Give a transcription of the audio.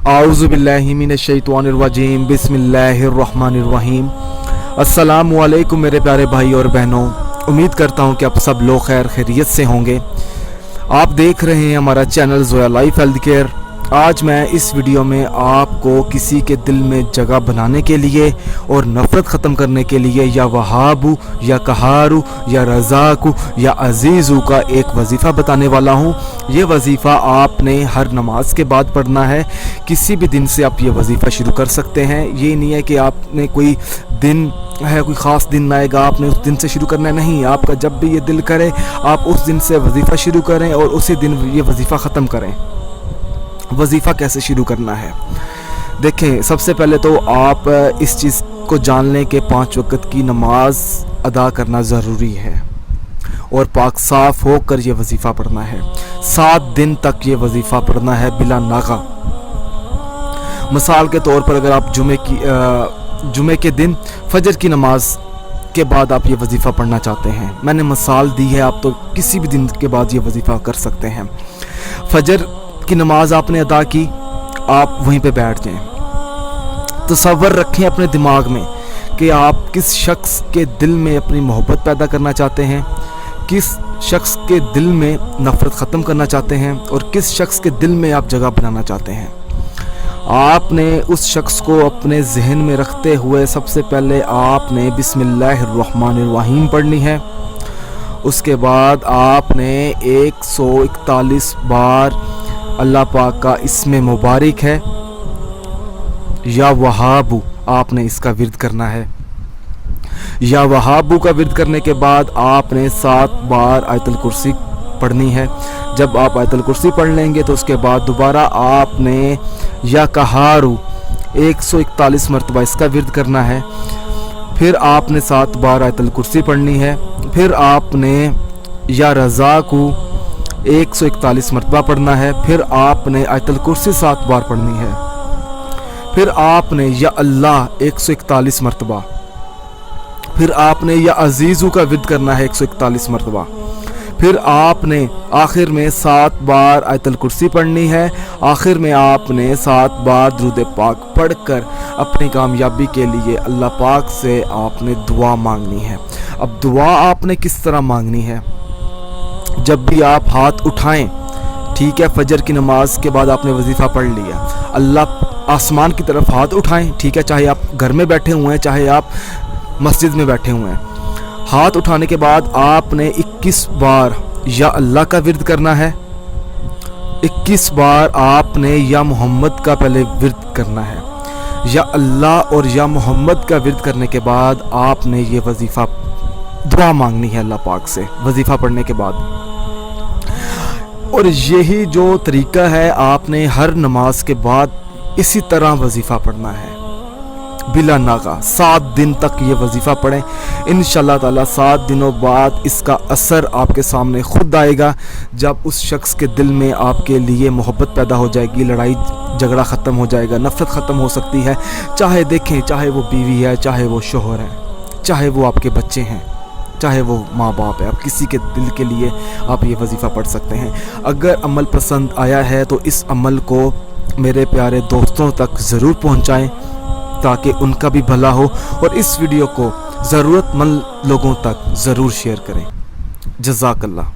आऊज़ु बिल्लाहि मिनश्शैतानिर्रजीम बिस्मिल्लाहिर्रहमानिर्रहीम। अस्सलामु अलैकुम मेरे प्यारे भाई और बहनों, उम्मीद करता हूँ कि आप सब लोग खैरियत से होंगे। आप देख रहे हैं हमारा channel Zoya life health care. आज मैं इस वीडियो में आपको किसी के दिल में जगह बनाने के लिए और नफ़रत ख़त्म करने के लिए या वहाबू या कहारू या रज़ाकू या अज़ीज़ू का एक वजीफ़ा बताने वाला हूँ। ये वजीफ़ा आपने हर नमाज के बाद पढ़ना है। किसी भी दिन से आप ये वजीफ़ा शुरू कर सकते हैं। ये नहीं है कि आपने कोई दिन है, कोई ख़ास दिन आएगा आपने उस दिन से शुरू करना है, नहीं। आपका जब भी ये दिल करे आप उस दिन से वजीफ़ा शुरू करें और उसी दिन ये वजीफ़ा ख़त्म करें। वजीफ़ा कैसे शुरू करना है, देखें। सबसे पहले तो आप इस चीज़ को जान लें कि 5 वक्त की नमाज अदा करना ज़रूरी है और पाक साफ़ होकर ये वजीफ़ा पढ़ना है। 7 दिन तक ये वजीफ़ा पढ़ना है बिला नागा। मिसाल के तौर पर अगर आप जुमे के दिन फजर की नमाज के बाद आप ये वजीफ़ा पढ़ना चाहते हैं, मैंने मिसाल दी है, आप तो किसी भी दिन के बाद ये वजीफ़ा कर सकते हैं। फजर की नमाज आपने अदा की, आप वहीं पे बैठ जाएं। तसव्वुर रखें अपने दिमाग में कि आप किस शख्स के दिल में अपनी मोहब्बत पैदा करना चाहते हैं, किस शख्स के दिल में नफ़रत ख़त्म करना चाहते हैं और किस शख्स के दिल में आप जगह बनाना चाहते हैं। आपने उस शख्स को अपने जहन में रखते हुए सबसे पहले आपने बिस्मिल्लाहिर्रहमानिर्रहीम पढ़नी है। उसके बाद आपने 141 बार अल्लाह पाक का इसमें मुबारक है या वहाबू, आपने इसका विर्द करना है। या वहाबू का विर्द करने के बाद आपने 7 बार आयतुल कुर्सी पढ़नी है। जब आप आयतुल कुर्सी पढ़ लेंगे तो उसके बाद दोबारा आपने या कहारू 141 मरतबा इसका विर्द करना है। फिर आपने 7 बार आयतुल कुर्सी पढ़नी है। फिर आपने या रज़ाकू 141 मरतबा पढ़ना है। फिर आपने आयतुल कुर्सी 7 बार पढ़नी है। फिर आपने या अल्लाह 141 मरतबा। फिर आपने या अज़ीज़ू का विर्द करना है 141 मरतबा। फिर आपने आखिर में 7 बार आयतुल कुर्सी पढ़नी है। आखिर में आपने 7 बार दुरूद पाक पढ़कर अपनी कामयाबी के लिए अल्लाह पाक से आपने दुआ मांगनी है। अब दुआ आपने किस तरह मांगनी है, जब भी आप हाथ उठाएं, ठीक है, फजर की नमाज के बाद आपने वजीफ़ा पढ़ लिया, अल्लाह आसमान की तरफ हाथ उठाएं, ठीक है, चाहे आप घर में बैठे हुए हैं चाहे आप मस्जिद में बैठे हुए हैं। हाथ उठाने के बाद आपने 21 बार या अल्लाह का विर्द करना है। 21 बार आपने या मोहम्मद का पहले विर्द करना है। या अल्लाह और या मोहम्मद का विर्द करने के बाद आपने ये वजीफ़ा दुआ मांगनी है अल्लाह पाक से वजीफ़ा पढ़ने के बाद। और यही जो तरीका है, आपने हर नमाज के बाद इसी तरह वजीफ़ा पढ़ना है बिला नागा। 7 दिन तक ये वजीफ़ा पढ़ें। इंशाअल्लाह ताला 7 दिनों बाद इसका असर आपके सामने खुद आएगा, जब उस शख्स के दिल में आपके लिए मोहब्बत पैदा हो जाएगी, लड़ाई झगड़ा ख़त्म हो जाएगा, नफ़रत ख़त्म हो सकती है। चाहे देखें, चाहे वो बीवी है, चाहे वो शोहर है, चाहे वो आपके बच्चे हैं, चाहे वो माँ बाप है, आप किसी के दिल के लिए आप ये वजीफ़ा पढ़ सकते हैं। अगर अमल पसंद आया है तो इस अमल को मेरे प्यारे दोस्तों तक ज़रूर पहुँचाएँ ताकि उनका भी भला हो, और इस वीडियो को ज़रूरतमंद लोगों तक ज़रूर शेयर करें। जज़ाकल्लाह।